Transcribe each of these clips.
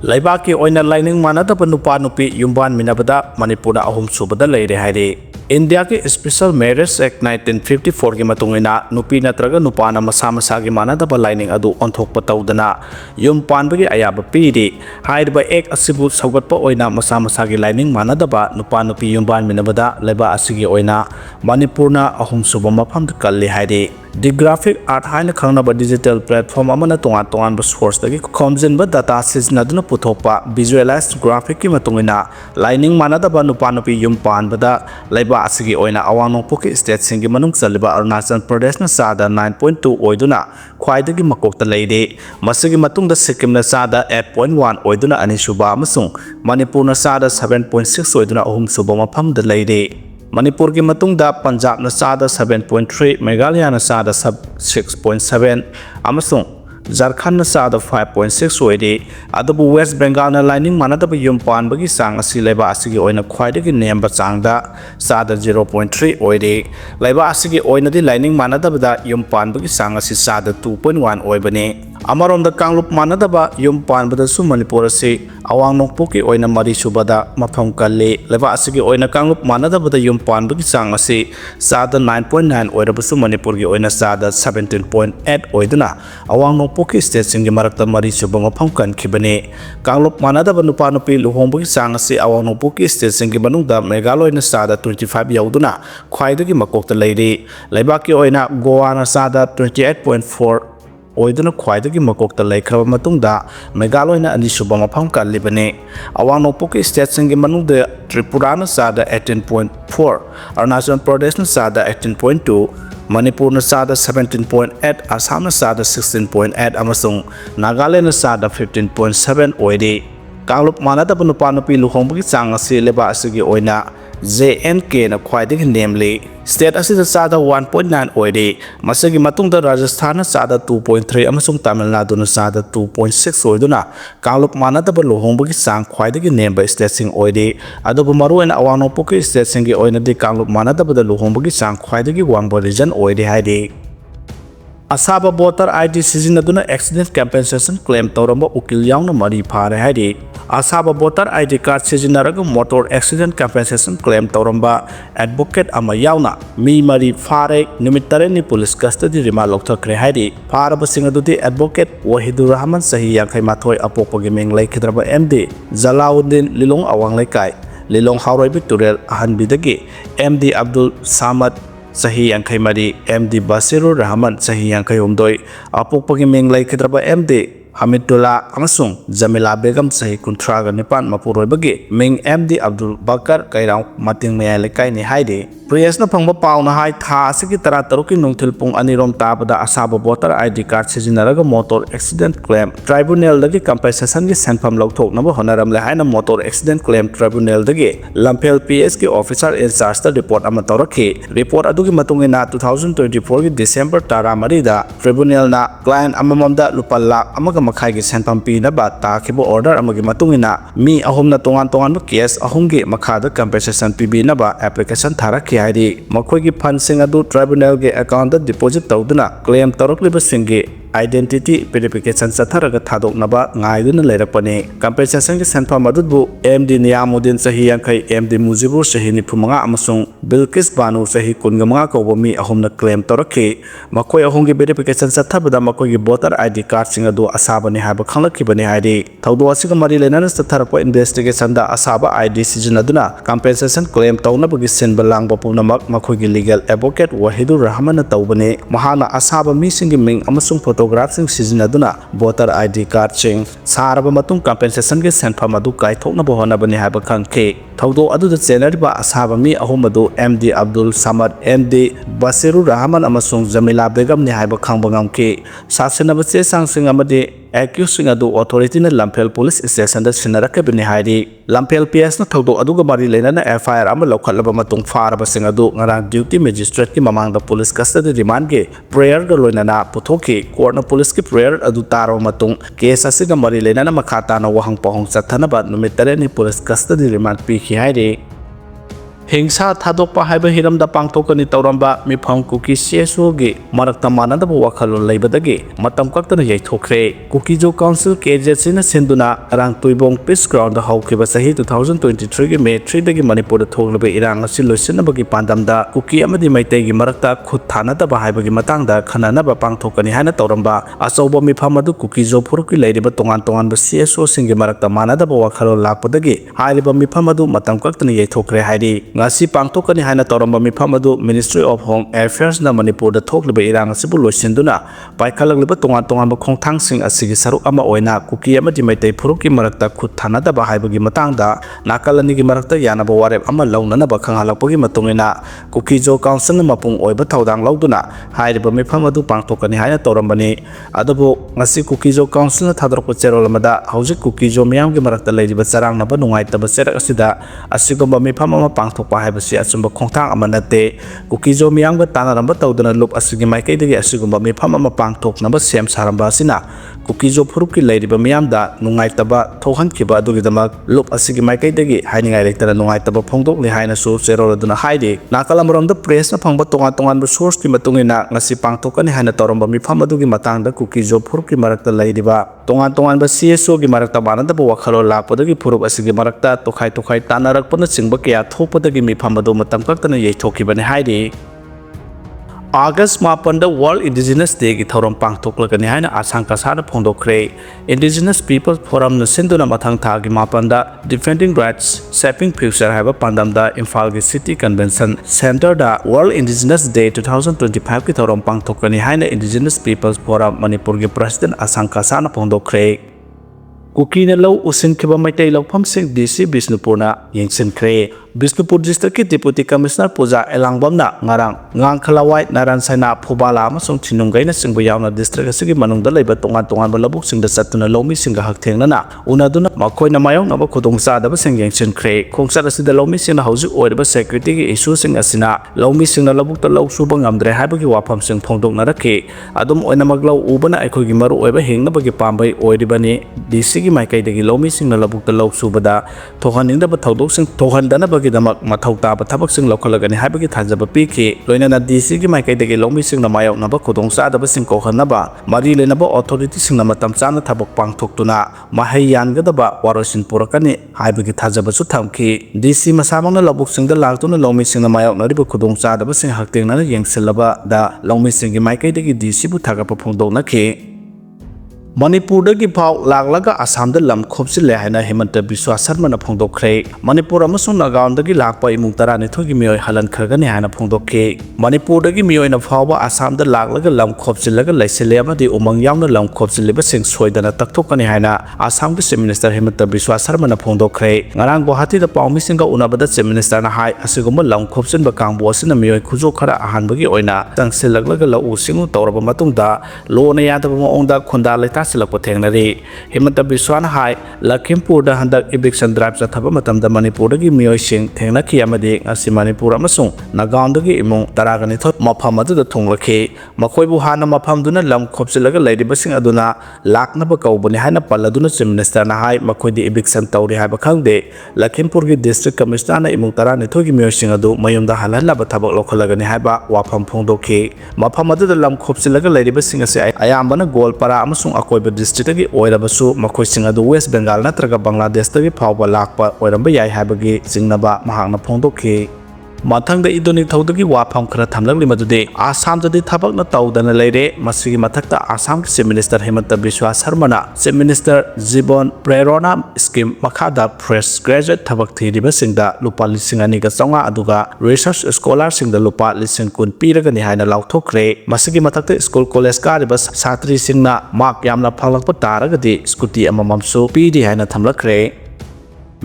Laibaki oina lining manadaba nupa nupi yumban minabada Manipur ahum subada leire haire. India के special marriage act 1954 की मतुंगिना नुपी नत्रगा नुपाना मसा मसागी मानदबा lining अदु ओंथोकपा तौदना yum पानबगी अयाबा पीरी हाइरबा एक असिबु सौगतपा ओइना मसा मसागी lining मानदबा नुपा नुपी युमबान मिनबदा लेबा असिगी ओइना मणिपुरना अहुम सुबा मफम कल्ली हाइरे The graphic art haina khangnaba digital platform amana tongan tongan source dagi khomjinba data siznaduna puthokpa visualized graphic ki matungina lining manadaba nupa nupi yum panbada laiba asigi oina awangnopoki state singi manung chaliba Arunachal Pradesh na sada 9.2 oiduna khwaidagi makokta leide masigi matungda Sikkim na sada 8.1 oiduna anisuba amasung Manipur na sada 7.6 oiduna ahum suba mafam da leide Manipur की मतुंगदा पंजाब न सादा 7.3 मेघालय न सादा 6.7 अमसुंग झारखंड न सादा 5.6 ओइदे अदबु waste Bengal न lining मानदब yum पानबगी सांग असि लेबा असिगी ओइना ख्वाइदगी नेमबा चांगदा सादा 0.3 ओइदे लेबा असिगी ओइनादि लाइनिंग मानदबदा युम पानबगी सांग असि सादा 2.1 ओइबने अमरोंदा कांगलुप मानदबा युम पानबदसु मणिपुर से अवांग नोंगपोकी ओइना मरी सुबदा मफम कल्ले लेबा असिगी ओइना कांगलुप मानदबदा युम पानबगी सांग असि सादा 9.9 ओइरबसु मणिपुर की ओइना सादा 17.8 ओइदुना अवांग नोंगपोकी स्टेट सिंगी मरक्ता मरी सुबा मफम कनखिबने कांगलुप मानदबा नुपा नुपी लुहोंबगी सांग असि अवांग नोंगपोकी स्टेट सिंगी मनुंगदा मेघालयना सादा 25 यौदुना ख्वाइदगी मकोकता लेरि लेबाकी ओइना गोवाना सादा 28.4 ओइदुना ख्वाइदगी मकोकता लेखरबा मतुंगदा मेघालयना अनिसुबा मफम कल्लिबने अवांग नोंगपोकी स्टेट सिंगी मनुंगदा त्रिपुराना सादा 18.4 अरुणाचल प्रदेश ना सादा 18.2 मणिपुर ना सादा 17.8 असम ना सादा 16.8 अमसुंग नागालैंड ना सादा 15.7 ओइदे कांगलुप मानदबा नुपा नुपी लुहोंबगी चांग असि लेबा असिगी ओइना JNK na khwaidagi namely state asida sada 1.9 oide masagi matungda Rajasthan na sada 2.3 amasung Tamil Nadu na sada 2.6 oiduna kalup manadaba luhongbagi sang khwaidagi namba state sing oide adobu maruena awangnopoki state singi oina di kalup manadaba da luhongbagi sang khwaidagi wangba region oide haide Asaba voter ID sizinaduna accident compensation claim tawramba ukil yaungna mari phare haide Asaba voter ID card sizinaraga motor accident compensation claim tawramba advocate ama yauna mi mari phare numit tare ni police custody rima lokthakre haide pharaba singadudi advocate Wahidur Rahman sahi yankai mathoi apokpagi meng laikhidraba MD Jalauddin Lilong awang laikai Lilong Hauroi Victorial ahanbidagi MD Abdul Samad Sahi Yankai Mari MD Basirur Rahman Sahi Yankai Umdoi Apokpagi meng laikhidraba MD Hamidullah amasung Jamila Begum sahi kuntraga nipan mapuroibagi ming MD Abdul Bakar kairang mating maya lekai ni haide Priyas na phangba paw na hai tha asigi tara taruki nungthil pung anirom tabada asaba voter ID card sizinaraga motor accident claim tribunal dagi compensation gi senpham lokthok nabo honaram le haina motor accident claim tribunal dagi Lamphel PS ki officer in charge ta report ama tawrakhi report adugi matungina 2024 gi December tara marida tribunal na client amamamda lupa lakh amaga makhai gi senpham pi na ba ta khibo order amagi matungina mi ahum na tongan tongan ba case ahum gi makhada compensation pibi na ba application tharakhi haidi makhoigi fund sing adu tribunal ge account da deposit tawduna claim tawrakliba singi identity verification satharaga thadoknaba ngaiduna leirakpane compensation gi senpham adubu MD Niyamuddin sahi yankai MD Mujibur sahi 95 amasung Bilkis Banu sahi 15 kawba mi ahumna claim tawrakhi makhoi ahum gi verification sathabada makhoigi voter ID card sing adu asaba ni haba khanglakibani haidi thawdo asiga mari lenana satharakpa investigation da asaba ID sizinaduna compensation claim tawnabagi senba langba punamak makhoigi legal advocate Wahidur Rahman na tawbane mahana asaba mi singi ming amasung photographs sizinaduna voter ID card sing saraba matung compensation ge senpham adu kaithokna bohona bani haba khangke thawdo adu da chenariba asaba mi ahum adu MD Abdul Samad MD Basirur Rahman amasung Jamila Begum ni haba khangba ngamke sasenaba che sangsing amade accusing adu authority na Lamphel police station da sinarakabini haidi Lamphel PS na thawdo adu ga mari lena na FIR ama lokhatlaba matung faraba sing adu ngarang duty magistrate ki mamang da police custody remand ge prayer ga loina na puthoki court na police ki prayer adu taro matung case asiga mari lena na makhata na wahang pahong chathana ba numit tare ni police custody remand pi khi haidi हिंसा थादोकपा हाइबा हिरमदा पांगथोकनी तौरंबा मिफम cookie CSO गी मरक्ता मानदबा वाखलोन लैबदगी मतम कक्तन यैथोखरे Kuki-Zo council KJC ना सिंधुना रांग Tuibong peace ground हाउखिबा सही 2023 गी मे 3 दगी मणिपुर थोगलबे इरांग असि लोइसिनबगी पांदमदा cookie अमदि मैतैगी मरक्ता खुद थानदबा हाइबगी मतंगदा खनानबा पांगथोकनी हाइना तौरंबा अचौबा मिफम अदु Kuki-Zo फुरुकी लैरिबा तोंगान तोंगानबा CSO सिंगी मरक्ता मानदबा वाखलोन लाकपदगी हाइरिबा मिफम अदु मतम कक्तन यैथोखरे हाइरि ngasi pangtokani haina toramba mifam adu Ministry of Home Affairs na Manipur da thokliba irang asibu loisinduna paikhalakliba tongan khongthangsing asigi saruk ama oina kuki amadi maitai phuruki marakta khut thanada ba haibagi matangda nakalani gi marakta yanaba warep ama launana ba khanghalakpagi matungina kuki jo council na mapung oiba thaudang lauduna hairiba mifam adu pangtokani haina torambani adabu ngasi kuki jo council na thadrokpa cherolamada hauji kuki jo miyam gi marakta leiriba charang na ba nungaitaba serak asida asigomba mifam ama pangtok पाहायबसी अचुंब खोंथांग अमनते कुकीजो मियांग तानारंब तौदना लुप असिगी माइकैदगी असिगुंब मिफम अमा पांगथोकनब सेम सारंबा असिना कुकीजो फुरुकी लैरिबा मियांदा नुंगाइतबा थोहनखिबा अदुगिदमक लुप असिगी माइकैदगी हाइनिंगाइ लेक्तरा नुंगाइतबा फोंदोकले हाइनसु चेरोलदुना हाइदि नाकालमरंद प्रेस ना फंगबा तोंगान सोर्स की मतुंगिना ngasi पांगथोकनि हाइना तौरंबा मिफम अदुगी मतंगदा कुकीजो फुरुकी मरक्ता लैरिबा तोंगान CSO गी मरक्ता मानदबा वाखलो लापदगी फुरुक असिगी मरक्ता तोखाइ तानारकपना चिंबा कया थोपदगी मिफम अदु मतम कक्तना यैथोखिबने हाइदि August 8 World Indigenous Day की थौरम पांगथोकलगनी हाइना आसाम कासाना फोंदोखरे Indigenous People Forum न सिंधुना मथंग थागी मापंदा Defending Rights Shaping Future हाइबा पांदमदा Imphal की City Convention Center दा World Indigenous Day 2025 की थौरम पांगथोकलगनी हाइना Indigenous People Forum मणिपुर के President आसाम कासाना फोंदोखरे कुकी ने लौ उसिनखिबा मैतै लौफमसिंग DC बिष्णुपुरना येंसिनख्रे बिष्णुपुर डिस्ट्रिक्ट की डिप्यूटी कमिश्नर पूजा एलांगबमना ngarang ngangkhalawai naransaina phubala amasung thinunggaina singbu yauna district asigi manungda leiba tongan ba labuk singda satuna lomi singa hakthengnana unaduna makoina mayong naba khudongsa daba sing yengsinkhre khongsat asida lomi singna hauji oiriba security gi issue sing asina lomi singna labuk ta lok suba ngamdre haibagi wafam sing phongdokna rakhe adum oina maglaw ubana aikhogi maru oiba hengna bagi pambai oiribani DC gi maikai dagi lomi singna labuk ta lok subada thohaningda ba thodok sing thohandana damak mathau taba thabak sing lokhalagani haibagi thanjaba piki loinana DC gi maikai lomi sing na mayok naba khudong sa daba sing kohanaba mari lenaba authority sing na matam chana thabak pangthoktuna mahai yangadaba warosin purakani haibagi thajaba su thamki DC masamangna labuk sing da laktuna lomi sing na mayok nariba khudong sa daba sing haktengna yengsilaba da lomi sing gi maikai DC bu thagapa phongdokna ki Manipur dagi phau laglaga Assam da lam khopsile haina Himanta Biswa Sharma na phongdokre Manipur amasung Nagaon dagi lakpa imung tara ni thogi mioi halan khargani haina phongdokke Manipur dagi mioi na phawba Assam da laglaga lam khopsilaga laisile amadi umang yauna lam khopsiliba sing soidana takthokani haina Assam ki Chief Minister Himanta Biswa Sharma na phongdokre ngarang Guwahati da pawmi singa unabada Chief Minister na hai asigumba lam khopsin ba kangbo asina mioi khujo khara ahanbagi oina tangsilaglaga la usingu tawraba matungda lo na yadaba maongda khunda leta silakpo thengnari Himanta Biswa na hai Lakhimpur da handak eviction drive chathaba matamda Manipur dagi mioi sing thengna khi amadi ngasi Manipur amasung Nagaon dagi imung taragani thot mafam adu da thunglakhi makhoi bu hana mafam duna lam khopsilaga lairiba sing aduna lakna ba kaubani haina paladuna Chief Minister na hai makhoi di eviction tawri haiba khangde Lakhimpur gi district commissioner na imung tarani thogi mioi sing adu mayumda halalla ba thabak lokhalagani haiba wafam phongdokhi mafam adu da lam khopsilaga lairiba sing ase ayambana Golpara amasung akoiba district gi oirabasu makhoi sing adu West Bengal natraga Bangladesh tagi phawba lakpa oiramba yai haibagi singnaba mahakna phongdokhi mathangda idoni thaudagi wafam khara thamlagli madude Assam jadi thabak na tawdana leire masigi mathakta Assam ki Chief Minister Himanta Biswa Sharma na Chief Minister Jibon Prerona scheme makhada fresh graduate thabak thiriba singda lupa lising ani ga chonga aduga research scholar singda lupa lising kun piraga ni haina lauthokre masigi mathakta school college kariba satri singna mark yamna phalakpa taragadi scooty amamamsu pidi haina thamlakre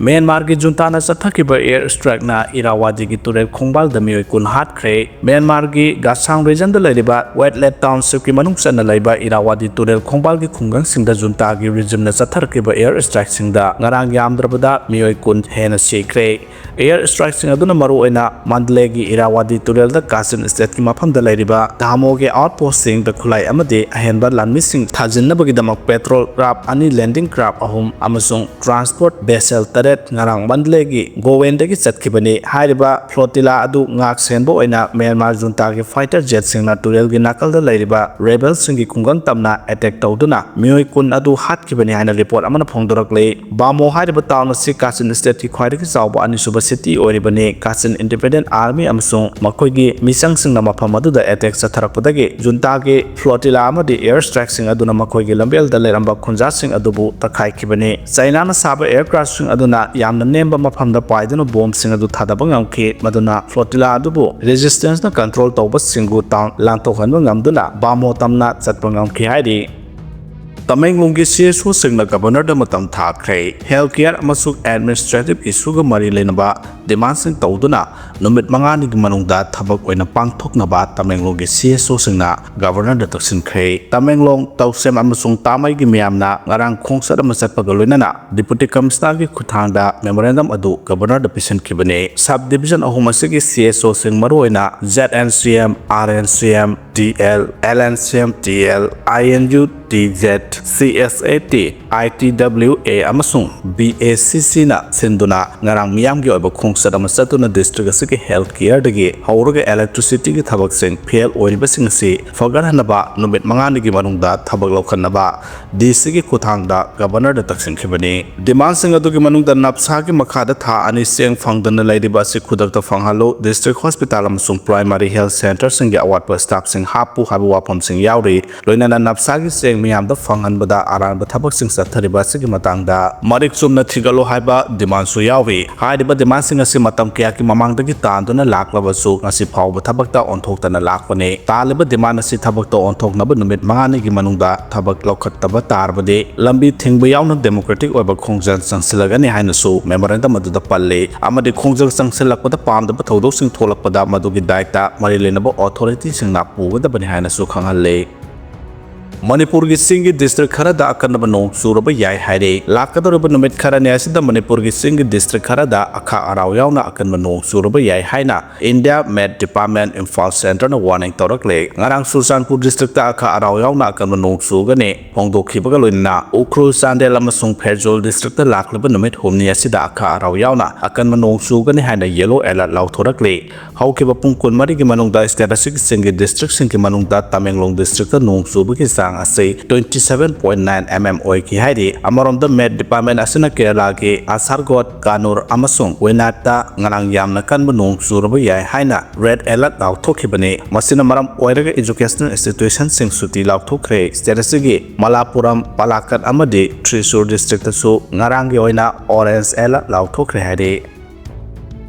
Myanmar की junta na sathakhiba air strike na Irrawaddy की turel khongbal da mioi kun hatkre Myanmar की Gasang region da laiba wetland township की manungsa na laiba Irrawaddy turel khongbal की khungang singda junta की regime na sathakhiba air strike singda ngarang yamdrabada mioi kun hena sikre air strike sing aduna maru oina Mandalay की Irrawaddy turel da Kasin state की mafam da laiba Damo के outpost sing da khulai amade ahenba lanmi sing thajinna bagi damak petrol craft ani landing craft ahum amasung transport vessel tare Palet ngarang Mandlegi Gowendagi Chatkibani Hariba Flotilla adu ngak senbo oina Myanmar junta gi fighter jet singna turel gi nakal da lairiba rebel singi kungang tamna attack tawduna mioi kun adu hatkibani haina report amana phongdorakle Bamo hariba town si Kachin state ki khwaidagi chawba anisuba city oribani Kachin independent army amsung makoi gi misang singna mafam adu da attack satharakpadagi junta gi flotilla amadi air strike sing aduna makoi gi lambel da leramba khunja sing adubu takhai kibani China na saba aircraft sing aduna yamna nemba mafam da paiduna bomb sing adu thadaba ngamki maduna flotilla adubu resistance na control tawba singu town langtokhanba ngamduna Bamo tamna chatpa ngamki haidi Tamenglonggi CSO singna governor da matam thakre healthcare amasuk administrative issue ga mari lenaba demand sing tawduna numit mangani gi manungda thabak oina pangthoknaba Tamenglonggi CSO singna governor da taksinkhre Tamenglong tawsem amasung tamai gi miyamna ngarang khongsat ama chatpa ga loinana deputy commissioner gi khuthangda memorandum adu governor da pisan kibane sub division ahumasigi CSO sing maroina ZNCM RNCM DL LNCM DL INU DZ CSAT ITWA amasung BACC na sinduna ngarang miyam gi oiba khongsat ama satuna district asigi healthcare dagi hauraga electricity gi thabak sing fail oiriba sing si fogarhanaba numit mangani gi manungda thabak lokhanaba DC gi khuthangda governor da taksin khibani demand sing adu gi manungda napsa gi makhada tha ani seng phangdana lairiba si khudakta phanghalo district hospital amasung primary health center sing gi awat pa staff sing hapu habu wapam sing yauri loinana napsa gi seng miyam da phanghanbada aran ba thabak sing sathariba sigi matangda marik sumna thigalo haiba demand su yawi haiba demand sing asi matam kya ki mamang da gi tanduna laklaba su ngasi phawba thabak ta onthoktana lakpane taliba demand asi thabak ta onthoknaba numit mangani gi manungda thabak lokhattaba tarbade lambi thingba yauna democratic oiba khongjang sangsilagani haina su memorandum adu da palle amadi khongjang sangsilakpada pamda thodok sing tholakpada madugi daita mari lenaba authority sing na puga da bani haina su khangalle Manipur gi singi district khara da akanaba nong suraba yai haire lakadorba numit khara ne asida Manipur gi singi district khara da akha araw yauna akanba nong suraba yai haina India Met Department Imphal Center na warning torakle ngarang Susanpur district da akha araw yauna akanba nong sugane phongdokhibaga loina Ukhrul Sandel amasung Pherjol district da laklaba numit humni asida akha araw yauna akanba nong sugane haina yellow alert law thorakle haukiba pungkun mari gi manungda state asig singi district singi manungda Tamenglong district da nong suba gi ase 27.9 mm oi ki haidi amarom the Met Department asina Kerala ki Asargot Kanur amasung Wenata ngarang yamna kan bunung suraba yai haina red alert law thokibani masina maram oiraga educational institution sing suti law thokre statusigi Malapuram Palakat amadi Thrissur district su ngarang gi oina orange alert law thokre haidi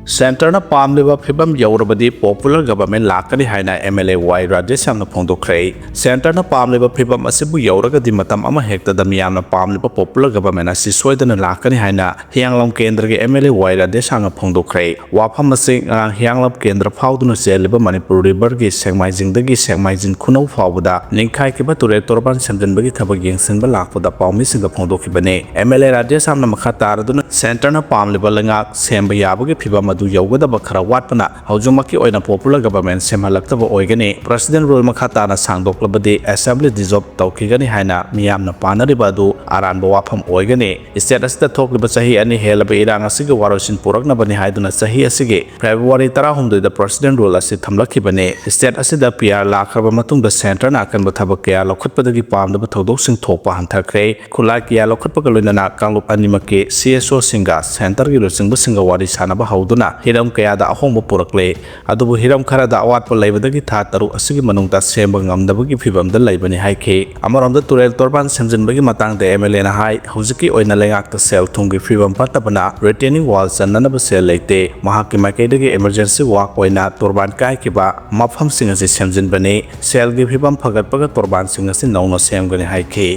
Center na pamliba phibam yaurabadi popular government lakani haina MLA Y Rajesh amna phongdokre Center na pamliba phibam asibu yauraga di matam ama hekta da miyamna pamliba popular government asi soidana lakani haina hianglom kendra ge MLA Y Rajesh amna phongdokre wafam asing hianglom kendra phauduna seliba Manipur river ge sengmaijing dagi sengmaijin khunau phawda ningkhai ki bature torban samjanbagi thabak yengsinba lakpada pawmi singa phongdokibane MLA Rajesh amna makha taraduna Center na pamliba langa semba yabagi phibam adu yaugadaba khara watpana haujumaki oina popular government semhalaktaba oigani president rule makhata na sangdoklabadi assembly dissolve tawkigani haina miyamna panariba adu aranba wafam oigani state asida thokliba sahi ani helaba irang asigi warosin puraknabani haiduna sahi asigi February 13 da president rule asi thamlakibani state asida PR lakraba matungda center na akanba thabak kya lokhatpadagi pamdaba thodok sing thokpa hanthakre khulai kya lokhatpaga loinana kanglup animaki CSO singa center gi rosingba singa wari sanaba hauduna hiram kaya da ahongba purakle adubu hiram khara da awatpa leibadagi tha taru asigi manungta semba ngamdabagi phibam da leibani haike amaramda turel torban semjinbagi matang da MLA na hai hujiki oina lengak ta sel thungi phibam patabana retaining wall sananaba sel leite mahaki maikaidagi emergency work oina torban kai kiba mafam singa se semjinbani sel gi phibam phagatpaga torban singa se nauna semgani haike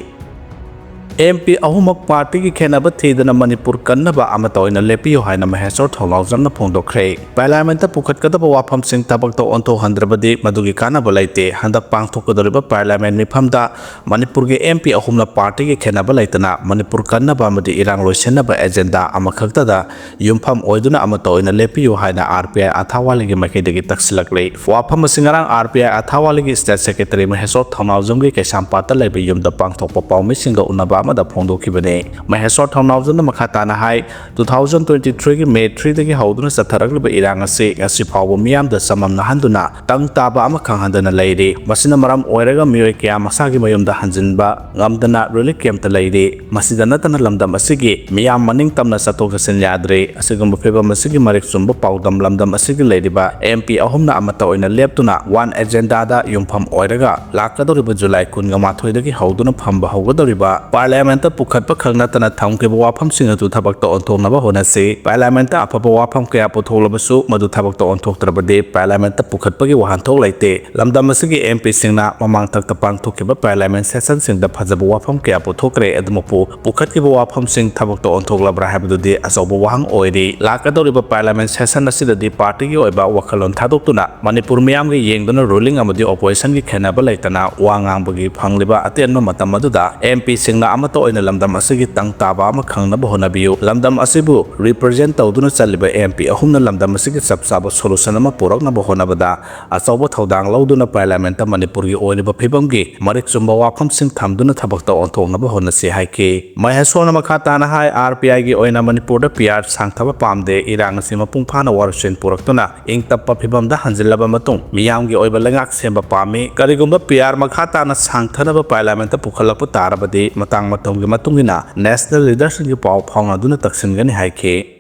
MP ahumak party ki khenaba thidana Manipur kannaba amatoina lepiyo haina mahesor tholawjamna phongdokre parliament ta pukhat kadaba wafam sing tabak to onto handrabadi madugi kana balaite handak pangthokadoriba parliament mifamda Manipur ge MP ahumna party ki khenaba laitana Manipur kannaba amadi irang loisenaba agenda amakhakta da yumpham oiduna amatoina lepiyo haina RPI athawali ge makedagi taksilakle wafam singarang RPI athawali ge state secretary mahesor tholawjam ge kesam pata lebe yumda pangthokpa pawmi singa unaba amada phongdokibane Maheswar thongnawjana makha tana hai 2023 gi May 3 dagi hauduna satharagliba irang ase ngasi phawba miyamda samamna handuna tang taba ama khanghandana leire masina maram oiraga miyoi kya masagi mayumda hanjinba ngamdana relief camp ta leire masida natana lamdam asigi miyam maning tamna satok sasin yadre asigum pheba masigi marik sumba pawdam lamdam asigi leiriba MP ahumna amata oina leptuna one agenda da yumpham oiraga lakadoriba July 18 dagi hauduna phamba haugadoriba parliament pukhatpa khangnatana thamkeba wafam singatu thabakta onthongnaba honase parliament afaba wafam kaya potholbasu madu thabakta onthoktrabade parliament pukhatpagi wahanthok laite lamdam asigi MP singna mamang takta pangthokeba parliament session singda phajaba wafam kaya pothokre adumupu pukhatkiba wafam sing thabakta onthoklabra habadudi asoba wahang oiri lakadoriba parliament session asidadi party gi oiba wakhalon thadoktuna Manipur miyam gi yengduna ruling amadi opposition gi khenaba laitana wangangbagi phangliba atenma matam aduda MP singna amato oina lamdam asigi tang taba ama khangnaba honabiyu lamdam asibu represent tawduna chaliba MP ahumna lamdam asigi sabsaba solution ama puraknaba honabada asoba thodang lawduna parliament Manipur gi oiniba phibamgi marik chumba wafam sing thamduna thabakta onthongnaba honase haike Maheswar makha tana hai RPI gi oina Manipur da PR sangthaba pamde irang asima pungphana warsen puraktuna ingtappa phibamda hanjilaba matung miyam gi oiba lengak semba pami karigumba PR makha tana sangthanaba parliament pukhalakpu tarabadi matang matong gi matungina national leadership gi paw phawna duna taksingani haike